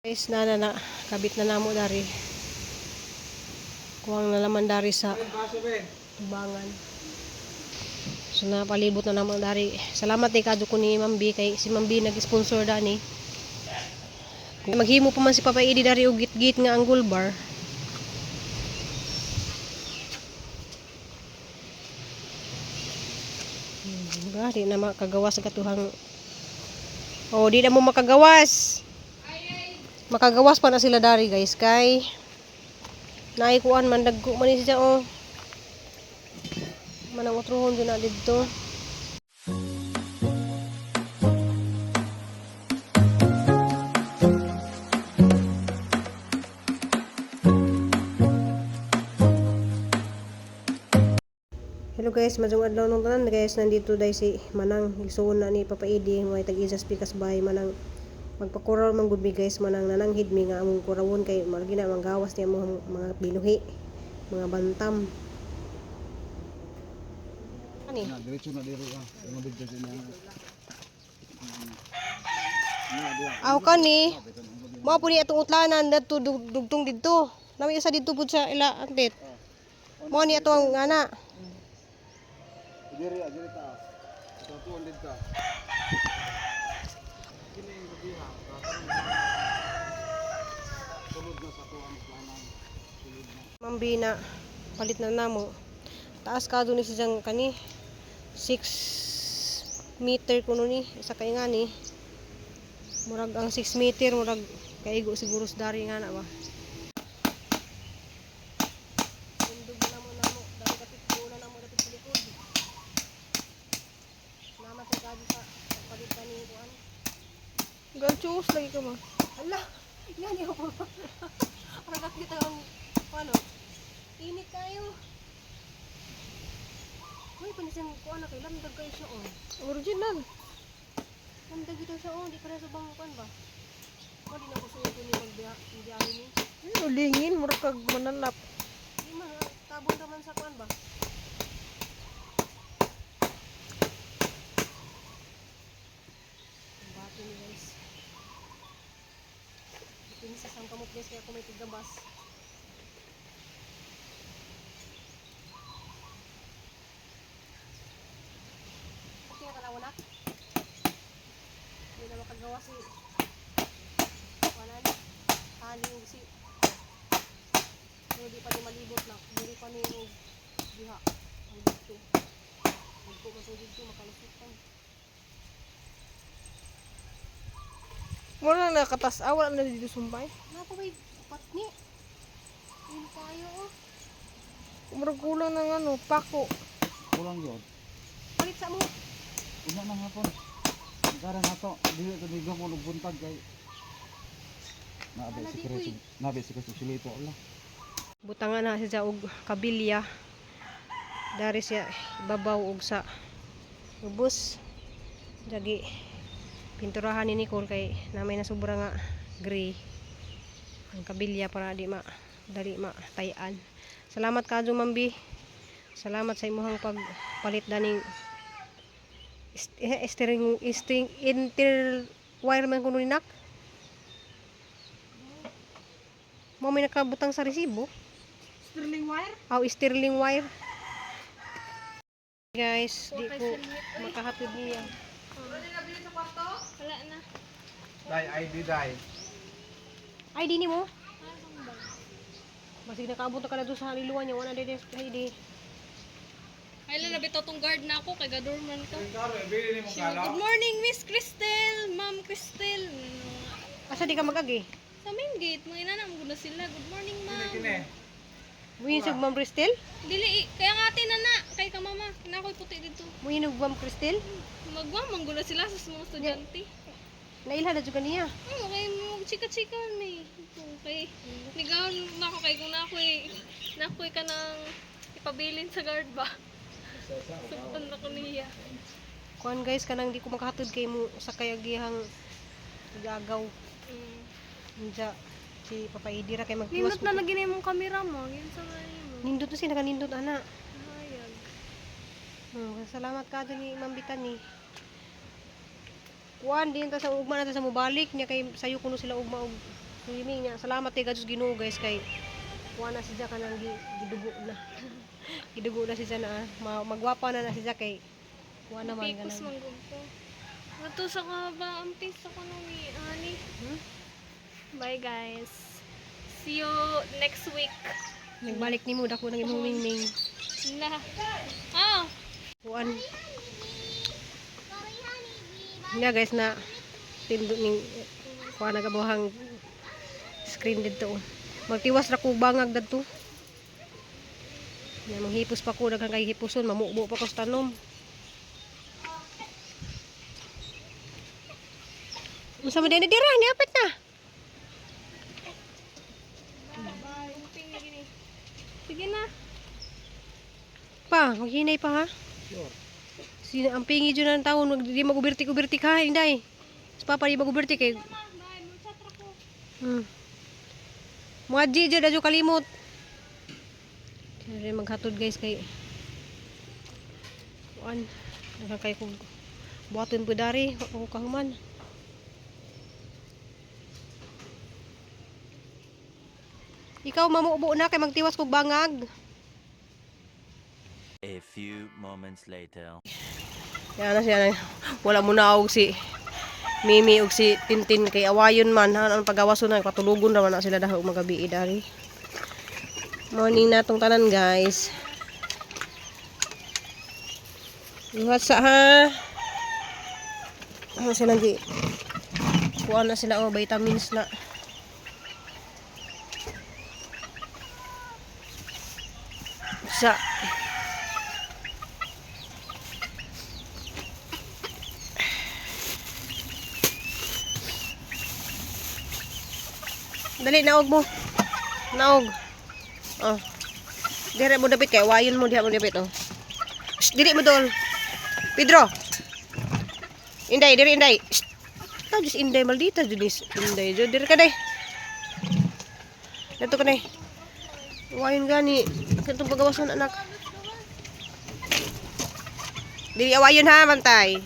Guys, na kabit na namo dari. Kuwang na naman dari sa tubangan. So napalibot na naman dari. Salamat ni kadto ko ni Ma'am B kay si Ma'am B nag-sponsor dani. Maghimo pa man si Papa Idi dari og git-git nga angle bar. Di na makagawas sa katuhang. Oh, di na mo makagawas. Makagawas pa na sila dari guys kay naikuan man dagko man siya oh. Manang utrohon dyan na dito. Hello guys, madung adlaw nung tanan guys, nandito dai si Manang isuon na ni Papa Idi may tag-isas pikas bahay Manang magpakuraw man gud mi guys, Manang nananghid mi nga among kurawon kay margi na manggawas niya mga binuhi, mga bantam. Ani? Na diretso na diri ah. Ano bigyan niya? Aw kani. Mao po ni atong utlanan dadto dugtong didto. Nami usa didto pud sa ila antit. Mao ni atong ana. Diri ta. Ito tuon dito ka. Kini yung diha. Sulod na sa tuan planan. Sulod na. Mambina palit na namo. Taas ka ni siyang kani 6 meter kuno ni isa kay nga ni. Murag ang 6 meter murag kaigo siguro sa dari nga na ba. Tindog na mo dali kapit bola na mo dapit sa likod. Nama sa gadi sa palit ni kuan. Galchus lagi ka mo. Hala, yan yung para kita ang ano. Init kayo. Uy, panisan ko anak kay lamdag kayo siya oh. Original. Lamdag ito siya oh, di para sa bangkuan ba? O di na ko suyo ko ni magbiyahe ni. Ulingin mura kag manalap. Di man tabon naman sa kuan ba? Ang bato ni guys. Pinsas ang kamot guys kaya ako may tigabas. Anak hindi na makagawa si wanan haling si hindi pa ni malibot na hindi pa ni diha ang dito dito matulid dito makalusutan wala na katas wala na dito sumbay na pa may patni hindi tayo oh kulang ng ano pako Kulang yun. palit sa mo. Una nang hapon. Karang ato dili to digo ko buntag kay nabe sikreto silito Allah. Butangan na siya og kabilya. Dari siya ibabaw og sa ubos. Jagi pinturahan ni Nicole kay namay na sobra nga gray. Ang kabilya para di dali tayan. Salamat kadto Ma'am B. Salamat sa imong pagpalit daning string interwire man kuno ninak. Mo may nakabutang sa resibo. Sterling wire? Sterling wire. Guys, di ko makahatid niya. Wala na bili sa kwarto? Wala na. Dai ID dai. ID ni mo? Masig nakaabot ka na doon sa haliluan niya. Wala din ID. Ay lang nabitaw tong guard na ako kay gadorman ko. Good Good morning Miss Cristel, Ma'am Cristel. Asa di ka magagi? Sa main gate, mga inanam ko na sila. Good morning ma'am. Muhinog Ma'am Cristel? Dili kaya nga ate na kay ka mama. Kinakoy puti dito. Muhinog Ma'am Cristel? Magwamang gula sila sa mga estudyante. Nailhan na juga niya. Okay mo chika-chika may. Okay. Nigaw na ako kay kung nakoy ka nang ipabilin sa guard ba. Sutan na ko niya. Kuan guys, kanang di ko makahatid kay mo sa kayagihang gagaw. Nja si Papa Idi ra kay magtiwas. Nindot na lagi na yung camera mo. Yan sa mga mo. Nindot to siya nakanindot ana. Hayag. Salamat ka ni Ma'am Bitani. Kuan din ta sa ugma na sa mobalik niya kay sayo kuno sila ugma og Swimming niya. Salamat kay Gadus Ginoo guys kay kuha na siya kanang gidugo na. Gidugo na siya na magwapa na siya kay kuha naman Pipos ganun. manggog ko. Nato sa ba ang pista ko nung ni ani. Bye guys. See you next week. Nagbalik nimo dako nang imong mingming. Na. Ah. Kuan. Nga guys na tindo ning kuha na kabuhang screen dito. Magtiwas ra ko bangag dadto. Nya manghipos pa ko daghang kay hipuson mamubo pa ko sa tanom. Unsa man din dira ni apit na. Sige na. Pa, maghinay pa ha. Sure. Sino ang pingi dyan ng taon, di magubirti-kubirti ka, hindi. Sa papa, di magubirti kay... Bye, muchatra ko. Mga G dyan, adyo kalimot. Kaya maghatod guys kay... Kuan, nagang kayo kong... Buhaton po dari, ako kahuman. Ikaw mamubo na kay magtiwas kog bangag. A few moments later. Yan na siya. Wala mo na og si Mimi og si Tintin kay awayon man ang pagawason na katulugon ra man na sila daw magabi dari. Morning na tong tanan guys. Iwat sa ha. Ano sila di? Kuha na sila o vitamins na. Sa dali naog mo. Naog. Oh. Dire mo dapit kay wayon mo diha mo dapit oh. Shh, dili mo dol. Pedro. Inday, diri inday. Ta just inday maldita junis. Inday jo diri ka day. Dito ka day. Wayon gani. Katong pagawasan anak. Dili awayon ha, mantay.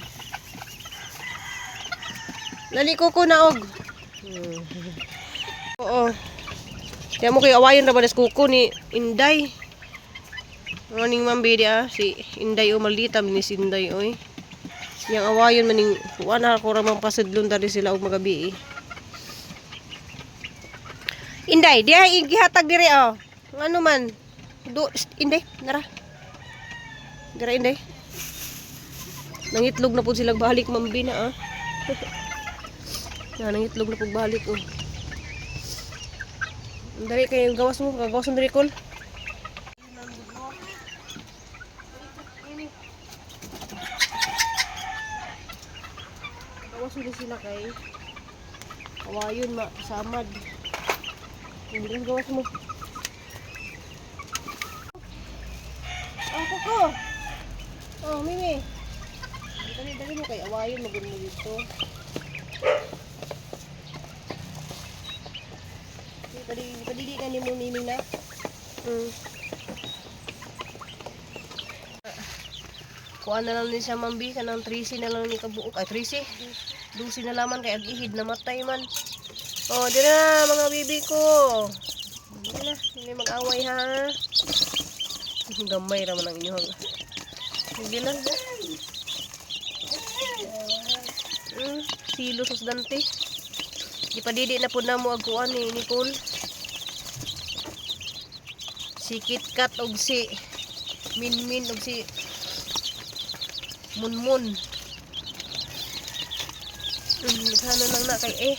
Lali ko naog. Oo. Kaya mo kay awayon ra ba des kuko ni Inday. Morning mambi dia si Inday o maldita ni si Inday oy. Yang awayon maning wala ko ra mang pasadlon tadi sila og magabi. Inday, dia gihatag diri oh. Ngano man? Inday, nara. Dira Inday. Nangitlog na pud sila balik mambi na ah. Nangitlog na pud balik oh. Dari kay gawas mo, gawas mo dari kol. Gawas mo sila kay awayon samad. Hindi gawas mo. Oh, kuko. Oh, Mimi. Dali mo kay awayon mo dito. Padili ka ni mo Mimi na. Kuha na lang ni siya mambi kanang 13 na lang ni kabuok. Ay 13. 12 na laman kay agihid na matay man. Oh, dira na mga bibi ko. Dira na, hindi mag-away ha. Gamay ra man ang inyong. Sige lang. Silo sa dante. Ipadidi na po na mo agkuan ni Nicole. Si KitKat og si Minmin og si Munmun. Sana lang na kay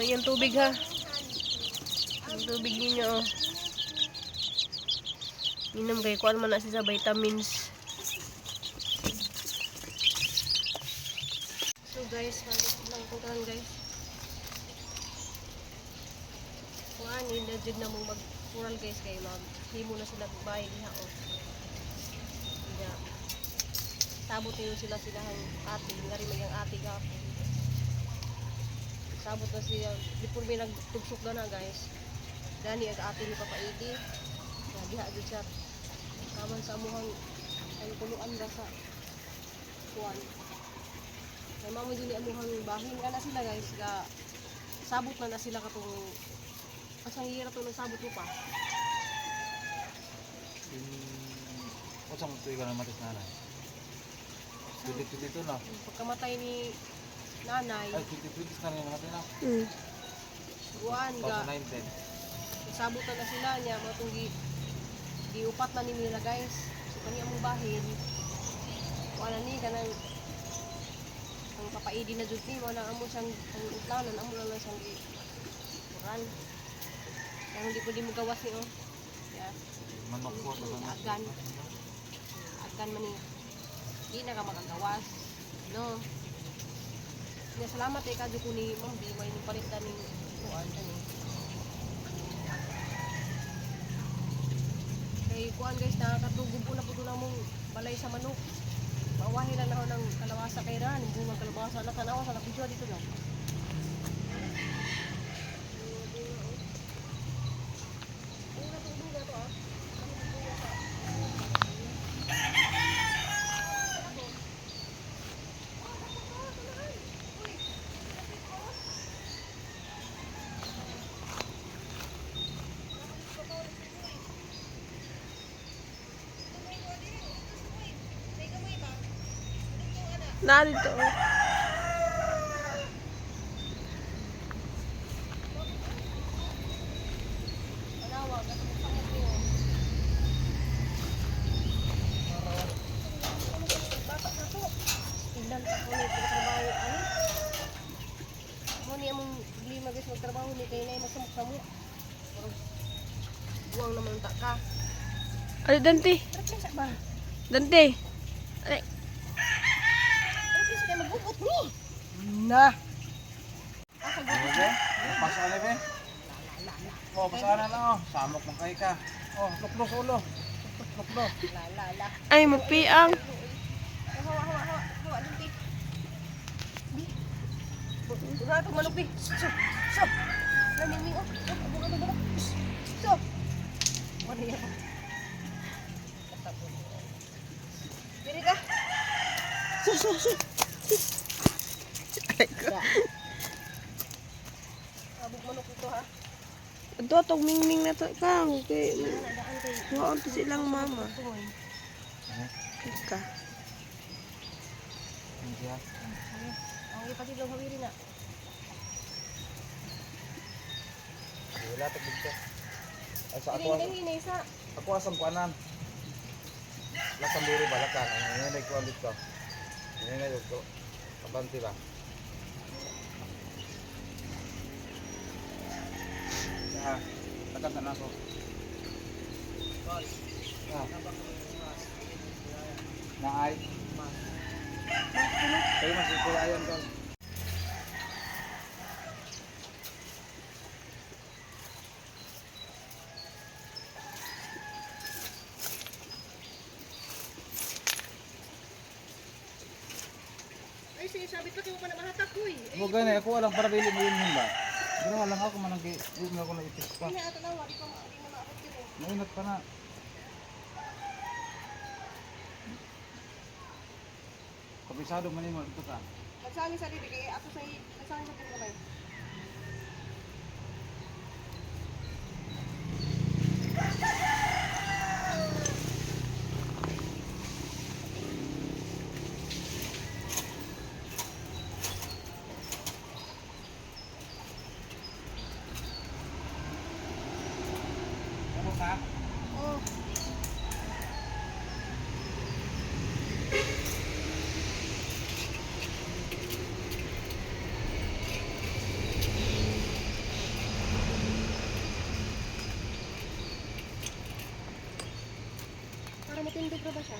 yung tubig ha. Yung tubig ninyo oh. Inom kay kuan man na siya vitamins. So guys, halos lang po tanan guys. Kuan hindi jud na mo mag-oral guys kay himo na sila bay diha oh. Diya. Sabot niyo sila hang ate, ngari mayang ate gapon. Sabot na siya, before may nagtugsok na guys. Dani ag ate ni Papa Edi. Diha jud siya. Kaman sa amuhang ay puluan ba sa kuan. Kay mamo din amuhang bahin ana sila guys ga sabot na sila katong asang hira to nagsabot mo pa. O sa mga tuwi ka na matis nanay? Pilit-pilit ito na. Pagkamatay ni nanay, Ay, pilit-pilit na rin natin na. buwan ga 2019. nagsabot na sila niya mga itong giupat na nila guys. So kani among bahin wala ni kanang ang papaidi na jud ni mo na amo siyang ang utlanan amo lang siyang moral. Kaya hindi pwede mo gawas ni oh. Yeah. Manok po. Agan. Agan man ni. Di na ka makagawas. No. Nga salamat eh kadyo ko ni Ma'am B may ni palitan ni kuan kani. Kay kuan guys nakakatugog po na puto na mong balay sa manok. Mawahi lang ako ng kalawasa kay Ran, bunga kalawasa na tanawa sa nakidyo dito no. Narito. Tanawa katong pangit niyo. Bata na to. Tingnan pa ko ni trabaho ani. Mo ni among lima guys magtrabaho ni kay nay masamok-samok. Buwang naman ta ka. Ano, Dante? Practice ba? Dante. Ay, Practice kay magugot ni. Na. Asa ba? Okay? Pasok na be. Oh, pasahan na lang oh. Samok ng kay ka. Oh, luklos ulo. Luklos. La. ay mapiang. Hawa din ti. Di. Buga to manok di. So. Namimi oh. Buga. So. Wala yan. Diri ka. So. Abog manok ito ha. Ito atong mingming na to kang kay Waon to silang mama. Tuhoy. Ika. Hindi ha. Ang ipatid lang hawiri na. Wala ta dito. Ay sa ako. Hinay sa. Ako asam kuanan. Lasang diri balakan. Ano nag kuan dito. Ini na dito. Kabanti ba? Ya, tekan sana ako. Naay. Kayo masih kulayan kan. Ay, sige, sabi ko ito pa na mahatak ko eh. Mo gani ako walang para dili mo yun ba. Ginawa lang ako manang di mo ako na itis pa. Hindi na ito na, di ko maabot yun. Mainat pa na. Kabisado man mo dito ka. Nagsali sa dili, kaya ako sa nagsali sa dili kamay. Ano ka? Oh. Para matindog na ba siya?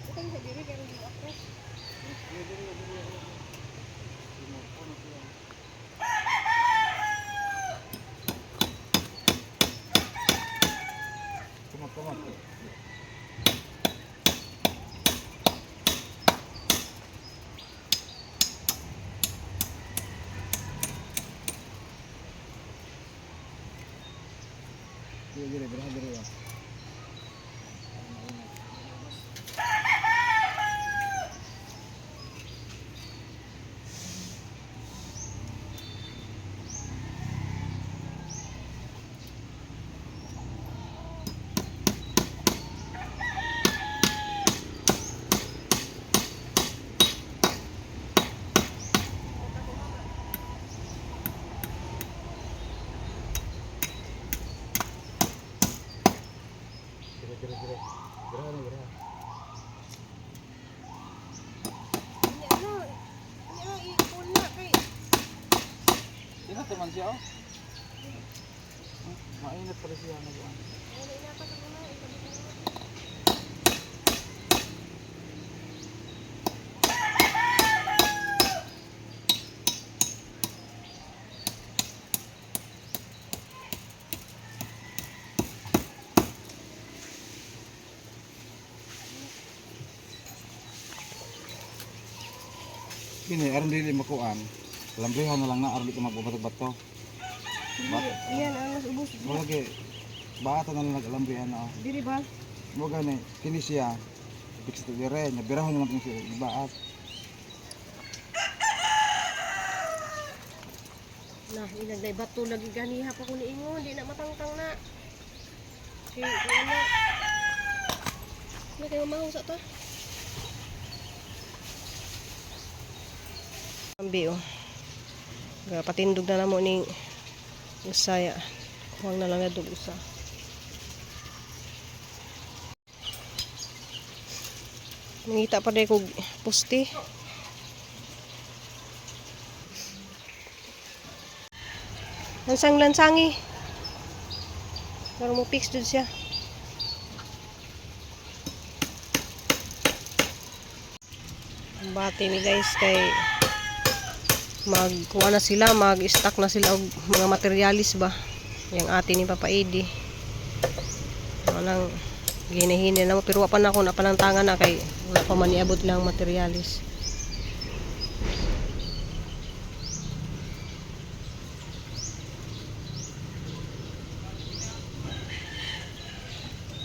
Ito yung sa diri, kaya hindi ako. Kumot. Diri, berahan diri ya. siya oh. Mainit pala siya nag-ano. Kini aron dili makuan. Lambrihan na lang na aron di ka magbabato-bato. Yan, ang mas ubos. Wala kay bata na lang nag-alambrihan na. Diri ba? Mo gani kini siya. Fix to dire, nabirahon na lang siya ibaat. Nah, inagday bato lagi ganiha pa ko niingon, di na matangtang na. Si ano? May kayo mahong sa to. Ambi oh. Patindog na namo ning usaya. Huwag na lang na dug usa. Mangita pa dai kog pusti. Lansang-lansangi. Pero mo fix dud siya. Bati ni guys kay magkuha na sila, mag-stock na sila og mga materialis ba. Yang ate ni Papa Eddie. Walang ginihini na mo pero wa pa na ako na panantangan na kay wala pa man niabot lang materialis.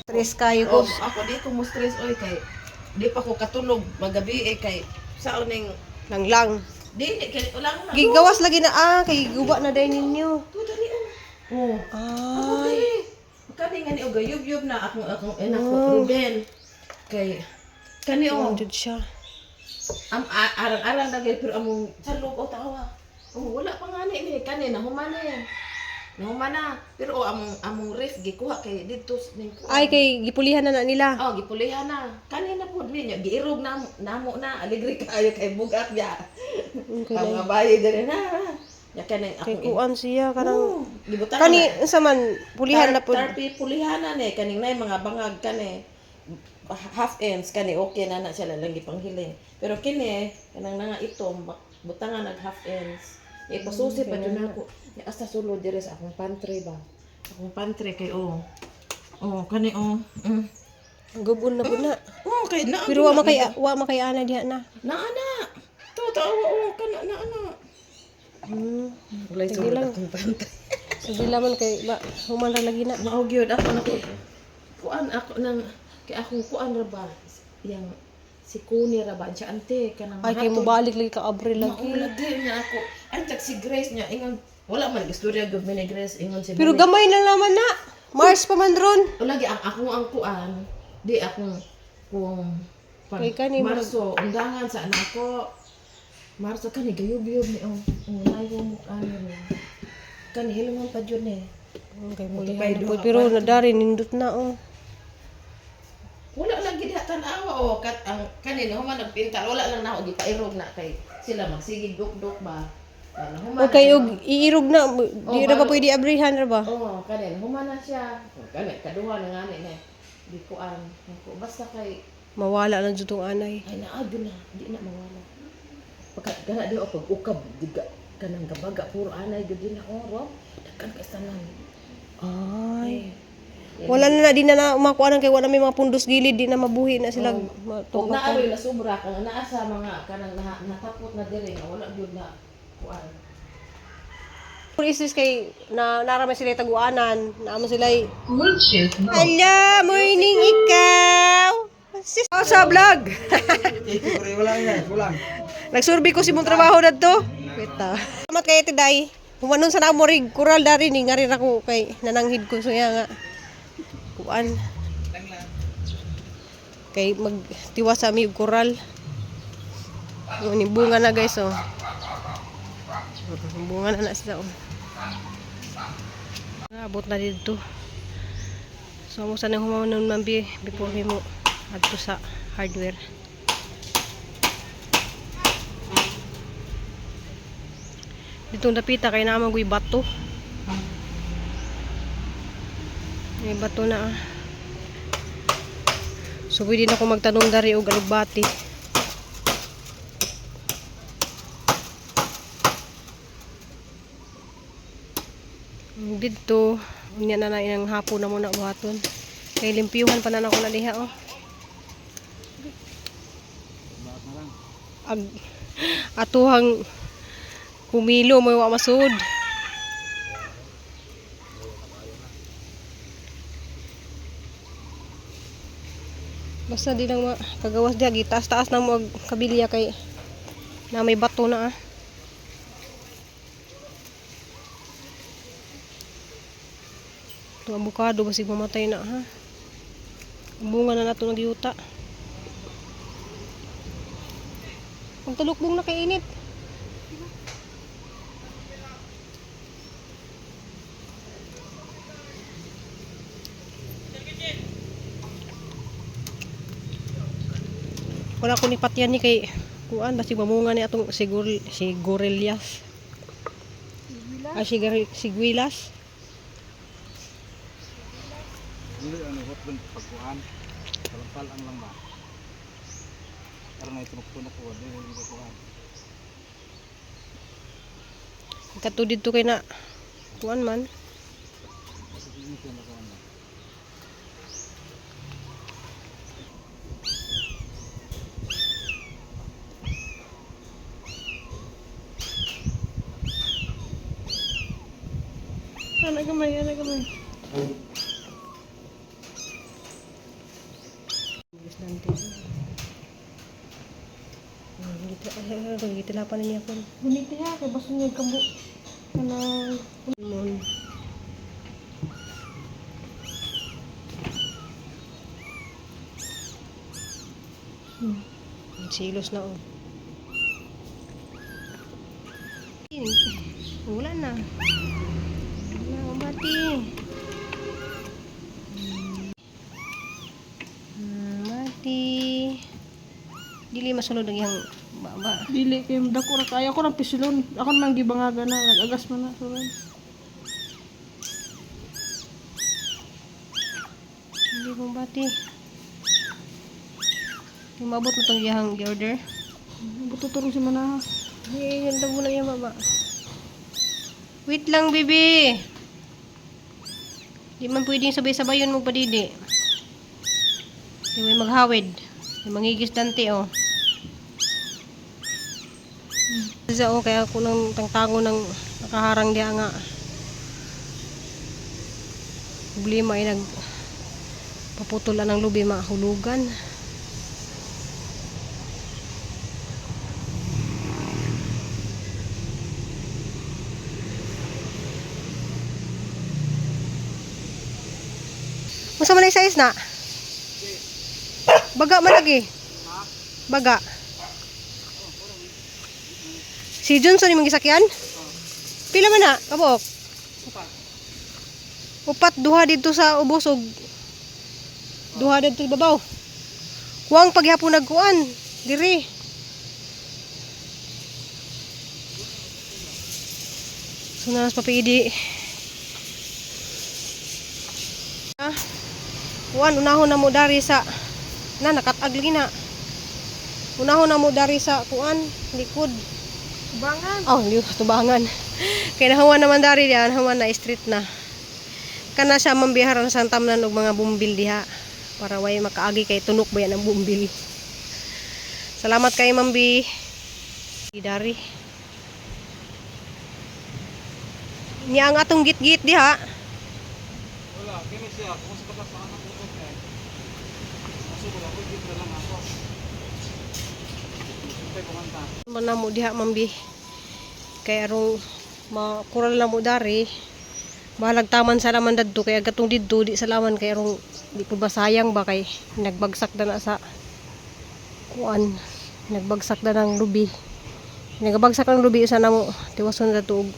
Stress kayo ko. Oh, ako di ko mo stress oy kay di pa ko katulog magabi kay sa uning Lang. di kay ulang na. Gigawas lagi na kay guba na dai ninyo. Tu dali oh. Ay. Kani nga ni og yub na akong enak ko Ruben. Kay kani Ano oh jud siya? arang-arang na pero among salog o tawa. Oh, wala pa nga ni kani na humana. Nahumana pero among ref gikuha kay didto ning Ay kay gipulihan na nila. oh, gipulihan na. Kanina po niya giirog na namo na aligri kayo kay bugak ya. Okay, Ang bayi dire na. Ya kanang Kay ako. kuan siya kanang Gibutan kani unsa man pulihan na pud. Tarpi pulihan na ni kaning nay mga bangag kani half ends kani okay na siya lang gipanghiling. Pero kini kanang nga itom butangan nag half ends. Ipasusi pa jud ako. Ni asta sulod dire sa akong pantry ba. Akong pantry kay oh. Oh kani oh. Gubon na pud na. Oh kay na. Pero wa makay ana diha na. Ana. Tawa oh kana na ana. Walay Sige sulod lang. akong pantry. Sige laman kay human ra lagi na. Mao gyud ako nako. Kuan ako nang kay akong kuan ra ba yang si Kuni ra ba siya ante kanang Ay kay mo balik lagi ka Abril lagi. lagi niya ako. Antag si Grace niya ingon wala man istorya gud ni Grace ingon si Pero gamay na naman na. Mars pa man ron. lagi ang kuan di akong kung Kay kani mo- Marso undangan sa anak ko. Marso kani gayub-yub ni unay mo ano kani hilungan pa jud ni. Okay, Multiply pulihan na duha pud pero nadari nindot na Wala lang gid tan-awa o kat ang kanina human nagpintal wala lang na og gipairog na kay sila magsigig duk-duk ba. Ano human. Okay, og iirog na di ra ba bago- pwede abrihan ra ba? Oh, kanina human na siya. Kani kaduha na ngani na. Di ko basta kay Mawala lang jud tong anay. ay naagyo na di na mawala. Pagka gana di o pag ukab diga kanang gabaga puro anay gyud din na oro. Dagkan kay tanan. Ay. Wala na di na makuha kay wala may mga pundos gilid di na mabuhi na sila Kung matubatan. naaroy na sobra kang naa sa mga kanang natapot na dire nga wala gyud na kuan. Kung is kay narama sila taguanan, naamo sila Hello, morning ikaw. Sis, sa vlog. Wala yan, wala. Nagsurvey ko si mong trabaho na to. Wait Salamat kay Tiday. Humanon sa namo rig kural dari ni ngari ra ko kay nananghid ko so nga. Kuan. Kay magtiwas sa mi og kural. Ni bunga na guys oh. Bunga na sila oh. Abot na dito. So mo sana humanon man before mo adto sa hardware. Ditong dapita kay naman ko'y bato. May bato na. So pwede na ako magtanong dari og alugbati. Dito, unya na na inang hapon na muna buhaton. Kay limpiyuhan pa na ako na diha oh. Ag atuhang kumilo mo wa masud. Basta di lang kagawas diha gitaas-taas na mo og kabilya kay na may bato na ah. Ito abukado basig mamatay na ha. Bunga na nato nagyuta. Ang talukbong na kay init. Wala ko ni patyan ni kay kuan basig mamunga ni atong sigurilyas. Ay sigwilas. Dili ano hot lang pagkuan. Kalang lang ba. Karon ay tunok-tunok ko dili mo pagkuan. Kato dito kay na kuan man. Ana gamay. Gitu lapan niya kon. Gunit ya, kay baso niya kambo. Kanang Mon. Silos na oh. Wala na. Wala mati. Mati. Dili masulod ang iyang baba. dili kay dako ra kaya ko ng pisilon. Ako man gibangaga na, nagagas man na sulod. Hindi kong bati. Yung mabot na itong iyang order. Buto turong si Manaha. Hey, ganda mo lang yung baba. Wait lang, baby. Di man pwedeng sabay-sabayon mo pa didi. Di may maghawid. Di mangigis dante, oh. Isa, oh, kaya ako nang tangtango ng nakaharang diya nga. Problema ay nagpaputulan ng lubi, mahulugan. Masa man size na? Baga man lagi. Baga. Si Johnson yung gisakyan? Pila man na? Kabok? Upat. Duha dito sa ubos og duha dito ibabaw. Kuwang paghapon nagkuan. Diri. So nanas papiidi. Kuan unahon na mo dari sa nakatag lagi na. Unahon na mo dari sa kuan likod. Tubangan. Oh, liw tubangan. Kay nahawan naman dari diyan, hawan na street na. Kana siya mambiharan sa tamnan og mga bumbil diha para way makaagi kay tunok ba yan ang bumbil. Salamat kay Mambi. Dari. Niya ang atong git-git diha. Wala, kini siya kung sa batas sa anak ko kay. Masugod ako dito lang ako. Sipay kumanta. Manamo diha Mambi. Kay arong makural na mo dari. Bahalag taman sa laman dadto kay agatong didto di sa laman kay arong di ko ba sayang ba kay nagbagsak na sa kuan. Nagbagsak na ng lubi. Nagabagsak ng lubi sa namo tiwason na tuog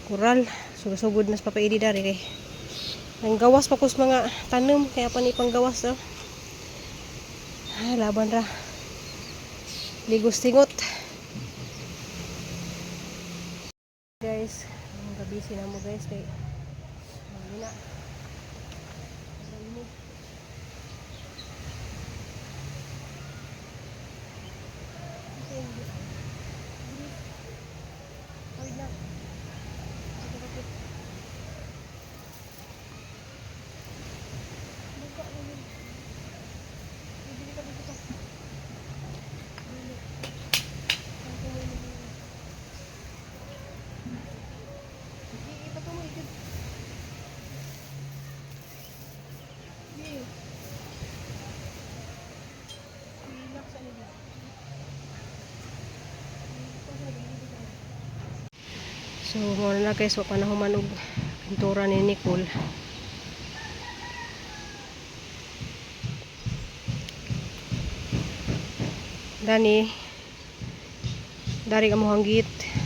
kural. Sugod na sa papaidi dari kay ang gawas pa kus mga tanom kaya pa ni panggawas daw. Laban ra. Ligos tingot. guys. Ang gabi sila mo guys kay hindi na. So, muna na guys, wa pa na humanog pintura ni Nicole. Dani, dari ka mo hanggit.